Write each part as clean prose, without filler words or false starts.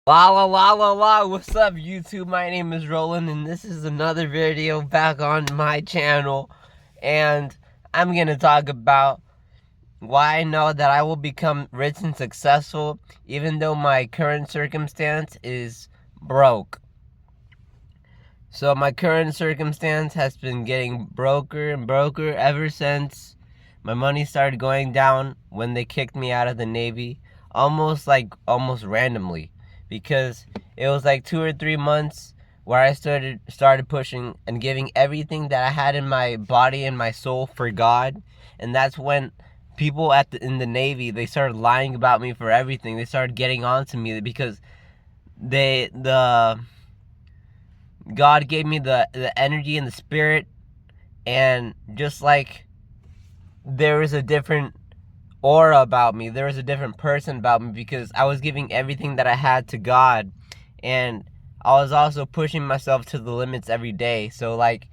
La la la la la, what's up YouTube? My name is Roland and this is another video back on my channel, and I'm gonna talk about why I know that I will become rich and successful even though my current circumstance is broke. So my current circumstance has been getting broker and broker ever since my money started going down when they kicked me out of the Navy, almost randomly, because it was like 2 or 3 months where I started pushing and giving everything that I had in my body and my soul for God. And that's when people in the Navy, they started lying about me for everything. They started getting on to me because the God gave me the energy and the spirit, and just like there was a different aura about me, there was a different person about me, because I was giving everything that I had to God, and I was also pushing myself to the limits every day. So like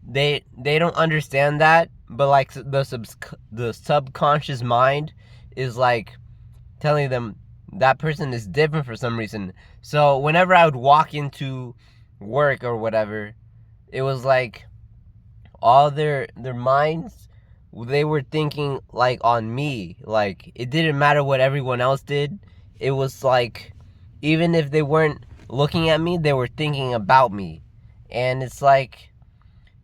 they don't understand that, but like the subconscious mind is like telling them that person is different for some reason. So whenever I would walk into work or whatever, it was like all their minds, they were thinking like on me. Like it didn't matter what everyone else did. It was like even if they weren't looking at me, they were thinking about me. And it's like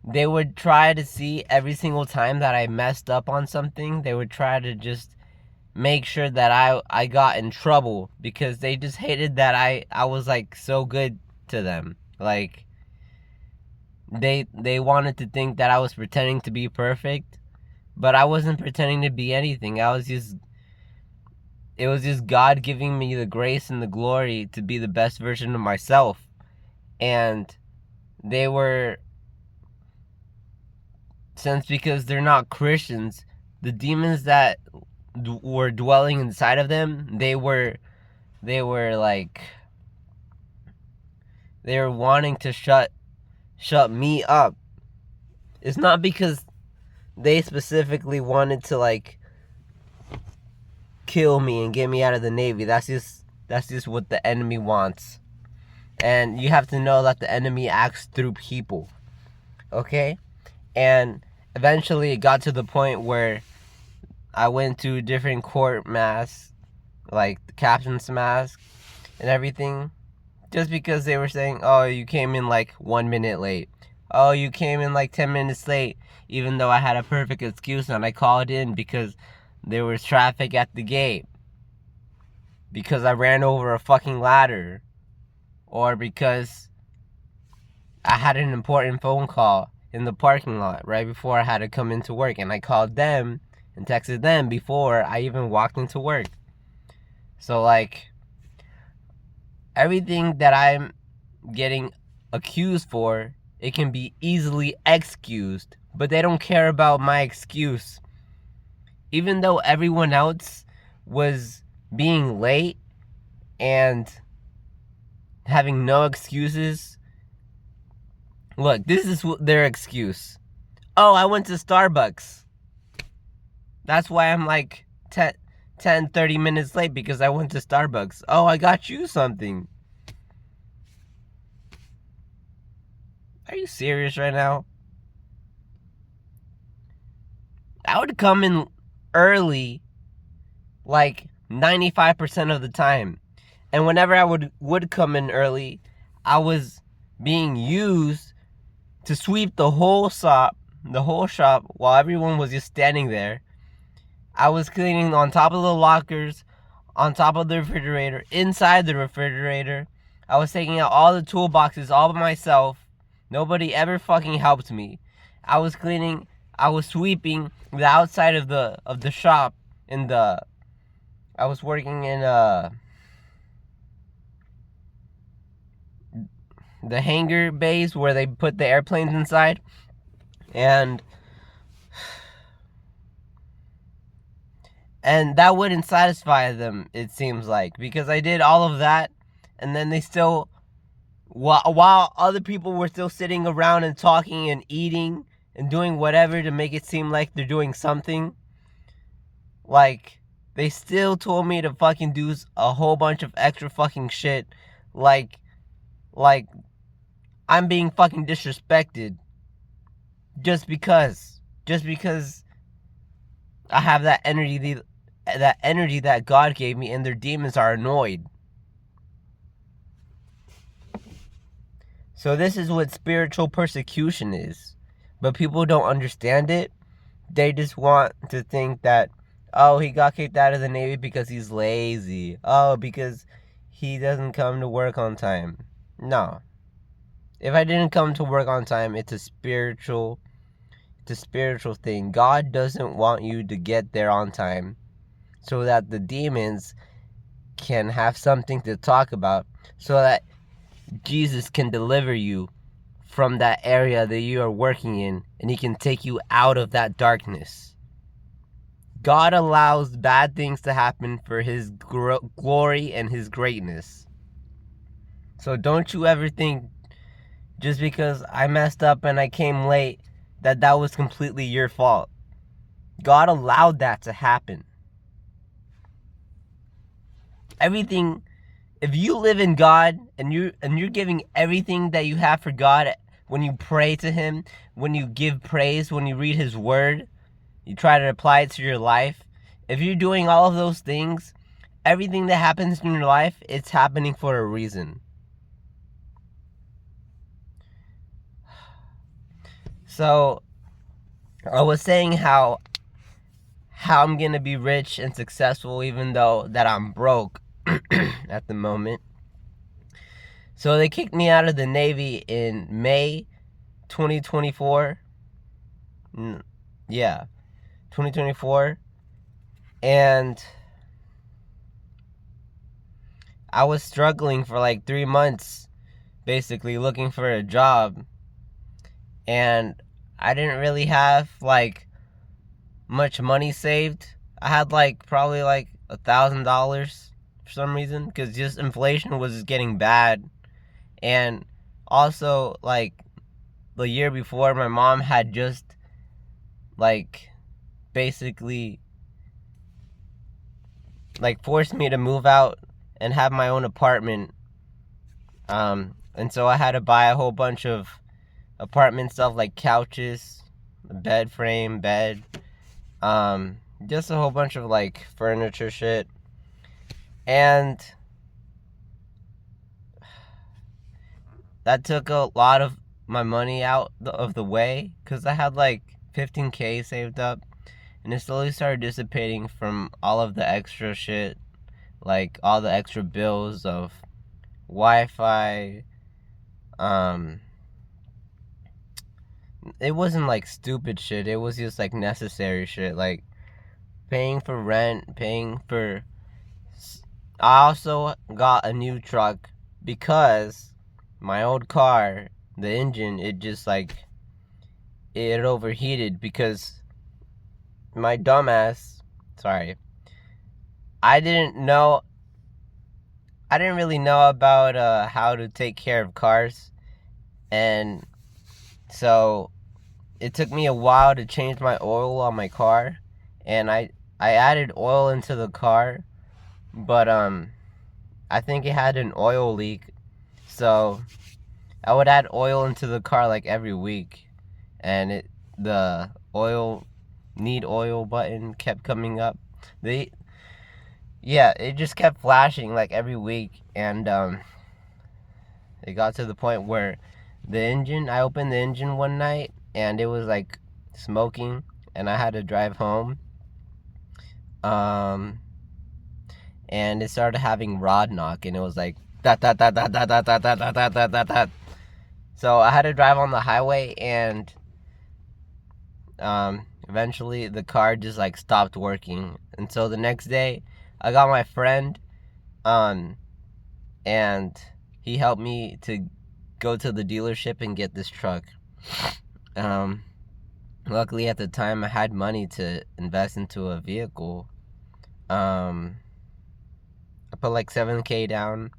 they would try to see every single time that I messed up on something, they would try to just make sure that I got in trouble, because they just hated that I was like so good to them. Like they wanted to think that I was pretending to be perfect, but I wasn't pretending to be anything. It was just God giving me the grace and the glory to be the best version of myself. And they were, since because they're not Christians, the demons that were dwelling inside of them, they were like they were wanting to shut me up. It's not because they specifically wanted to like kill me and get me out of the Navy. That's just what the enemy wants. And you have to know that the enemy acts through people. Okay? And eventually it got to the point where I went to different court masks, like the captain's mask and everything, just because they were saying, oh, you came in like 1 minute late. Oh, you came in like 10 minutes late, even though I had a perfect excuse and I called in because there was traffic at the gate, because I ran over a fucking ladder, or because I had an important phone call in the parking lot right before I had to come into work, and I called them and texted them before I even walked into work. So like everything that I'm getting accused for, it can be easily excused, but they don't care about my excuse. Even though everyone else was being late and having no excuses, look, this is their excuse. Oh, I went to Starbucks. That's why I'm like 30 minutes late, because I went to Starbucks. Oh, I got you something. Are you serious right now? I would come in early like 95% of the time. And whenever I would come in early, I was being used to sweep the whole shop while everyone was just standing there. I was cleaning on top of the lockers, on top of the refrigerator, inside the refrigerator. I was taking out all the toolboxes all by myself. Nobody ever fucking helped me. I was cleaning, I was sweeping the outside of the shop. I was working in the hangar bays where they put the airplanes inside, and that wouldn't satisfy them, it seems like, because I did all of that, and then they still, while other people were still sitting around and talking and eating and doing whatever to make it seem like they're doing something, like they still told me to fucking do a whole bunch of extra fucking shit, like I'm being fucking disrespected just because I have that energy that God gave me, and their demons are annoyed. So this is what spiritual persecution is. But people don't understand it. They just want to think that, oh, he got kicked out of the Navy because he's lazy. Oh, because he doesn't come to work on time. No. If I didn't come to work on time, it's a spiritual thing. God doesn't want you to get there on time so that the demons can have something to talk about, so that Jesus can deliver you from that area that you are working in, and he can take you out of that darkness. God allows bad things to happen for his glory and his greatness. So don't you ever think, just because I messed up and I came late, that was completely your fault. God allowed that to happen. Everything, if you live in God and you're giving everything that you have for God, when you pray to him, when you give praise, when you read his word, you try to apply it to your life. If you're doing all of those things, everything that happens in your life, it's happening for a reason. So I was saying how I'm gonna be rich and successful even though that I'm broke at the moment. So they kicked me out of the Navy in May 2024. Yeah, 2024. And I was struggling for like 3 months, basically looking for a job. And I didn't really have like much money saved. I had like probably like $1,000 for some reason, because just inflation was just getting bad. And also, like, the year before, my mom had just like basically like forced me to move out and have my own apartment. And so I had to buy a whole bunch of apartment stuff, like couches, bed frame, bed, just a whole bunch of like furniture shit. And that took a lot of my money out of the way, because I had like $15K saved up, and it slowly started dissipating from all of the extra shit, like all the extra bills of Wi-Fi. It wasn't like stupid shit, it was just like necessary shit, like paying for rent, paying for... I also got a new truck because my old car, the engine, it just like, it overheated because my dumbass, sorry, I didn't really know about how to take care of cars. And so it took me a while to change my oil on my car, and I added oil into the car, but I think it had an oil leak. So I would add oil into the car like every week, and the need oil button kept coming up. It just kept flashing like every week, and it got to the point where I opened the engine one night and it was like smoking, and I had to drive home. And it started having rod knock, and it was like that. So I had to drive on the highway, and eventually the car just like stopped working. And so the next day I got my friend, and he helped me to go to the dealership and get this truck. Luckily at the time I had money to invest into a vehicle. I put like $7K down.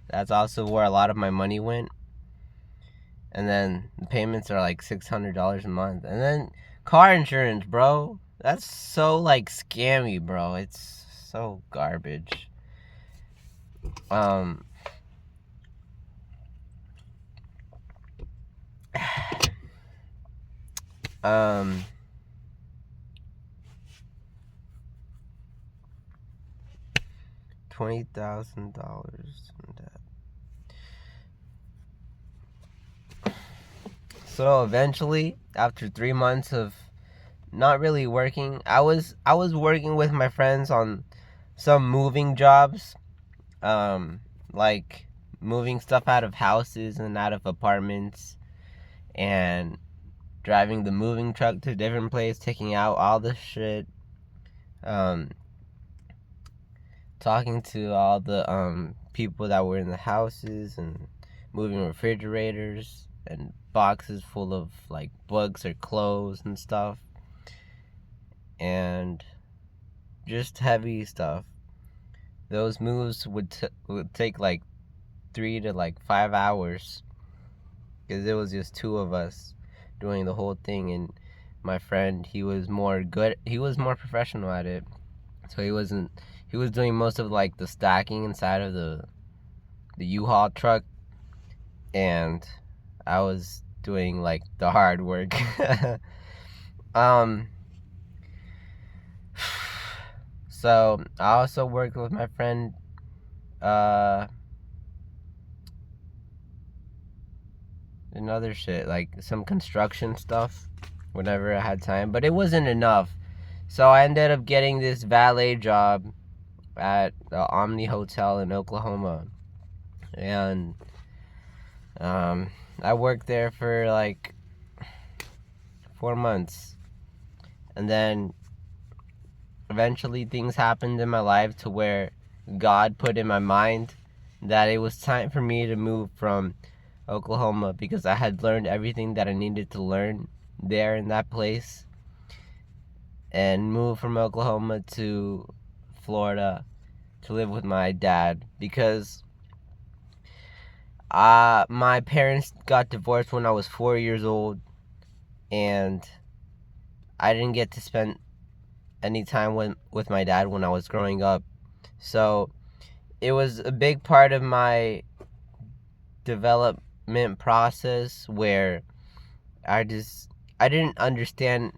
That's also where a lot of my money went. And then the payments are like $600 a month. And then car insurance, bro. That's so like scammy, bro. It's so garbage. Um, um, $20,000 in debt. So eventually, after 3 months of not really working, I was working with my friends on some moving jobs, um, like moving stuff out of houses and out of apartments, and driving the moving truck to different places, taking out all the shit, um, talking to all the people that were in the houses, and moving refrigerators and boxes full of like books or clothes and stuff, and just heavy stuff. Those moves would take like 3 to 5 hours, because it was just two of us doing the whole thing, and my friend, he was more professional at it, so he was doing most of like the stacking inside of the U-Haul truck, and I was doing like the hard work. um so I also worked with my friend and other shit, like some construction stuff whenever I had time, but it wasn't enough. So I ended up getting this valet job at the Omni Hotel in Oklahoma, and I worked there for like 4 months, and then eventually things happened in my life to where God put in my mind that it was time for me to move from Oklahoma, because I had learned everything that I needed to learn there in that place, and move from Oklahoma to Florida to live with my dad, because my parents got divorced when I was 4 years old, and I didn't get to spend any time with my dad when I was growing up. So it was a big part of my development process where I didn't understand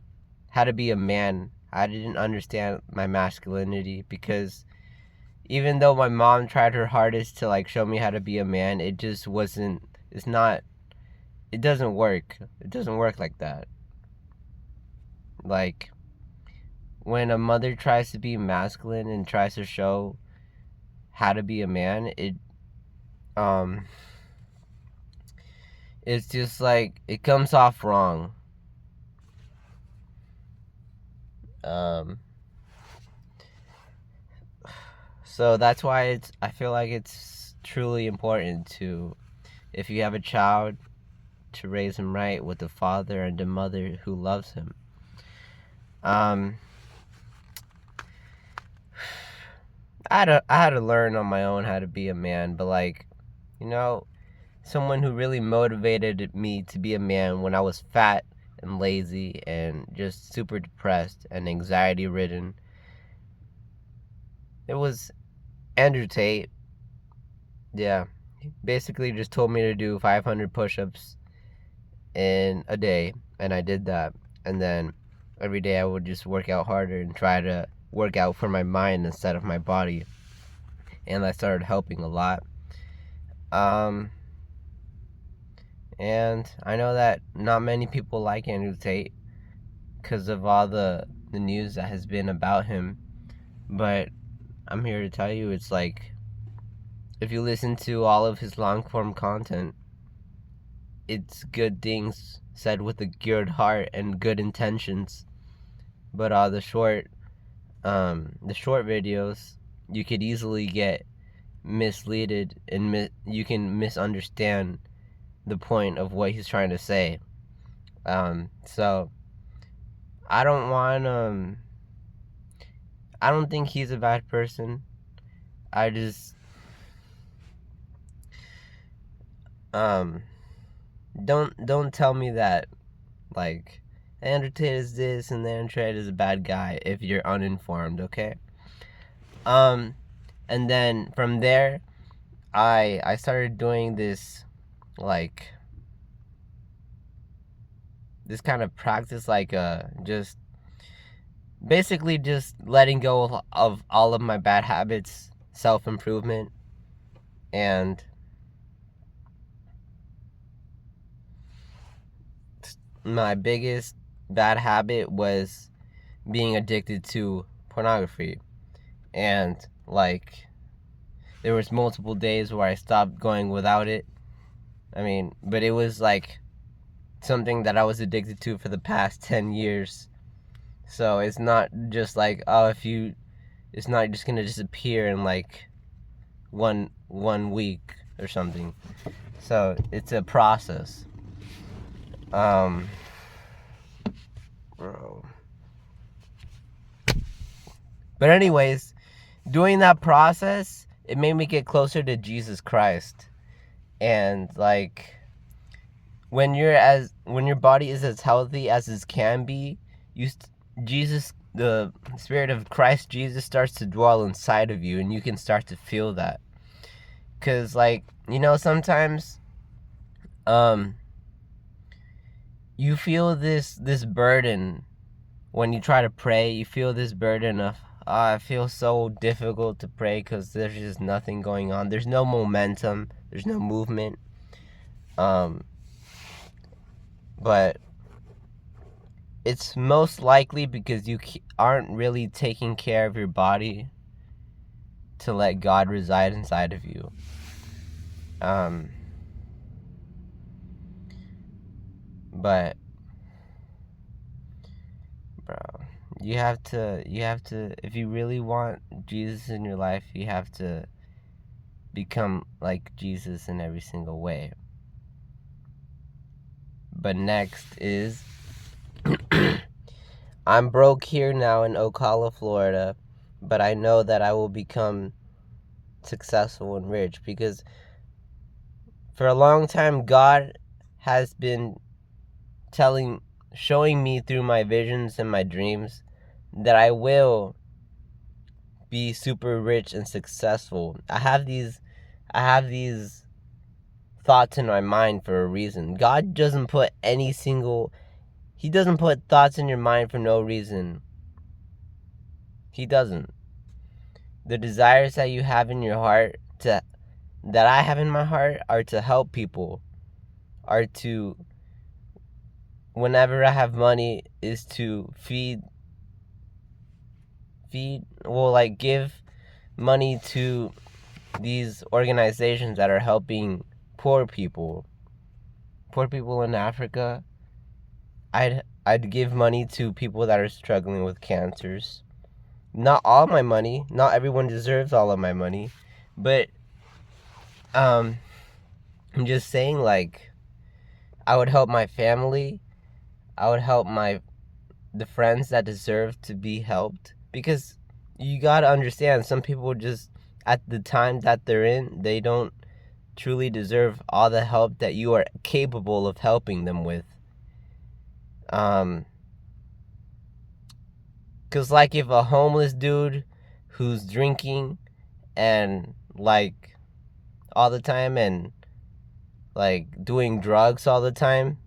how to be a man. I didn't understand my masculinity, because even though my mom tried her hardest to like show me how to be a man, it just wasn't it's not it doesn't work. It doesn't work like that. Like, when a mother tries to be masculine and tries to show how to be a man, um it's just like it comes off wrong. Um so that's why I feel like it's truly important to, if you have a child, to raise him right with a father and a mother who loves him. Um I had to learn on my own how to be a man, but like, you know, someone who really motivated me to be a man when I was fat and lazy and just super depressed and anxiety ridden, it was Andrew Tate. Yeah. He basically just told me to do 500 push-ups in a day, and I did that. And then every day I would just work out harder and try to work out for my mind instead of my body. And that started helping a lot. Um and I know that not many people like Andrew Tate because of all the news that has been about him, but I'm here to tell you, it's like, if you listen to all of his long form content, it's good things said with a good heart and good intentions. But the short videos, you could easily get misleaded, and you can misunderstand the point of what he's trying to say. So I don't want I don't think he's a bad person. I just don't tell me that like Andrew Tate is this and Andrew Tate is a bad guy if you're uninformed, okay? And then from there, I started doing this, like, this kind of practice, like, just basically just letting go of all of my bad habits, self-improvement, and my biggest bad habit was being addicted to pornography. And, like, there was multiple days where I stopped going without it. I mean, but it was, like, something that I was addicted to for the past 10 years. So it's not just like, oh, it's not just gonna disappear in, like, one week or something. So it's a process. Bro. But anyways, doing that process, it made me get closer to Jesus Christ. And, like, when your body is as healthy as it can be, the Spirit of Christ Jesus starts to dwell inside of you, and you can start to feel that. Cause, like, sometimes, you feel this burden when you try to pray. You feel this burden of, I feel so difficult to pray because there's just nothing going on. There's no momentum. There's no movement. But it's most likely because you aren't really taking care of your body to let God reside inside of you. But, bro, you have to, if you really want Jesus in your life, you have to become like Jesus in every single way. But next is, I'm broke here now in Ocala, Florida, but I know that I will become successful and rich because for a long time, God has been showing me through my visions and my dreams that I will be super rich and successful. I have these thoughts in my mind for a reason. God doesn't put He doesn't put thoughts in your mind for no reason. He doesn't. The desires that you have in your heart, that I have in my heart, are to help people. Are to, whenever I have money, is to give money to these organizations that are helping poor people in Africa. I'd give money to people that are struggling with cancers. Not all my money. Not everyone deserves all of my money. But I'm just saying, like, I would help my family. I would help the friends that deserve to be helped. Because you gotta understand, some people just, at the time that they're in, they don't truly deserve all the help that you are capable of helping them with. Cause, like, if a homeless dude who's drinking and, like, all the time and, like, doing drugs all the time,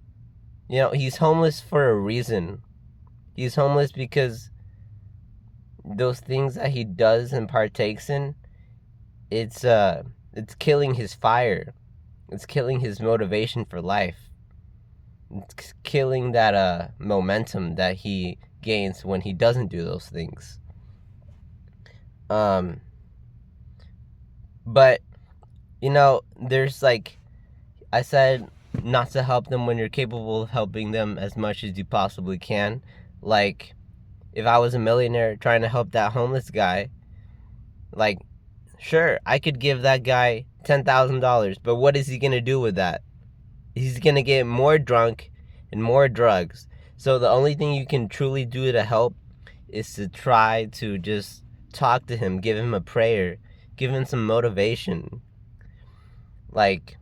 he's homeless for a reason. He's homeless because those things that he does and partakes in, it's killing his fire. It's killing his motivation for life. It's killing that momentum that he gains when he doesn't do those things. But, there's, like, I said not to help them when you're capable of helping them as much as you possibly can. Like, if I was a millionaire trying to help that homeless guy, like, sure, I could give that guy $10,000, but what is he going to do with that? He's going to get more drunk and more drugs. So the only thing you can truly do to help is to try to just talk to him, give him a prayer, give him some motivation. Like,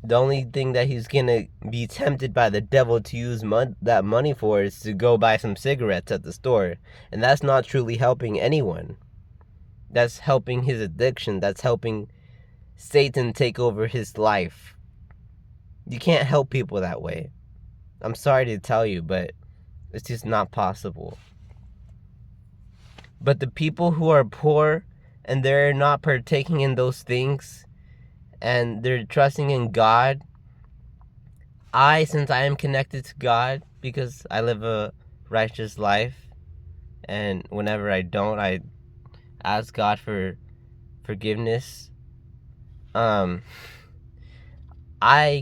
the only thing that he's gonna be tempted by the devil to use that money for is to go buy some cigarettes at the store. And that's not truly helping anyone. That's helping his addiction. That's helping Satan take over his life. You can't help people that way. I'm sorry to tell you, but it's just not possible. But the people who are poor and they're not partaking in those things and they're trusting in God, since I am connected to God because I live a righteous life, and whenever I don't, I ask God for forgiveness. I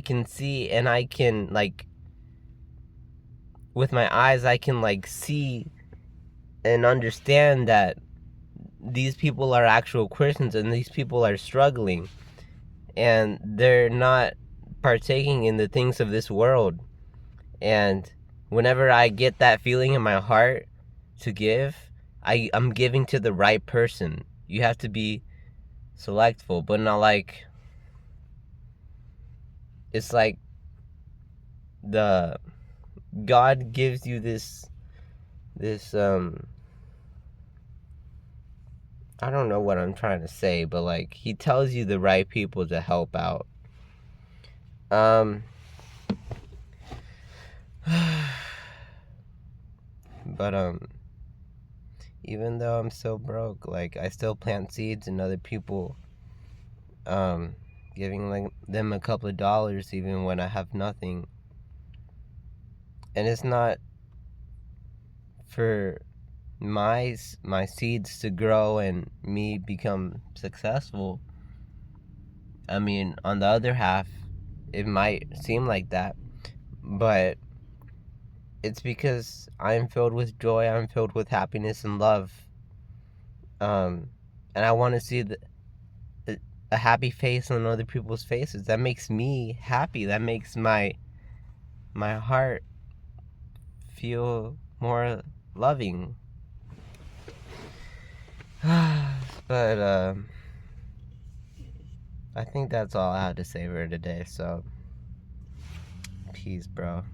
can see, and I can, like, with my eyes, I can, like, see and understand that these people are actual Christians and these people are struggling and they're not partaking in the things of this world. And whenever I get that feeling in my heart to give, I'm giving to the right person. You have to be selectful, but not like, it's like the God gives you this I don't know what I'm trying to say, but like he tells you the right people to help out. But even though I'm so broke, like I still plant seeds in other people, giving like them a couple of dollars even when I have nothing. And it's not for my seeds to grow and me become successful. I mean, on the other half, it might seem like that, but it's because I'm filled with joy, I'm filled with happiness and love. And I want to see a happy face on other people's faces. That makes me happy. That makes my heart feel more loving. But I think that's all I had to say for today. So peace, bro.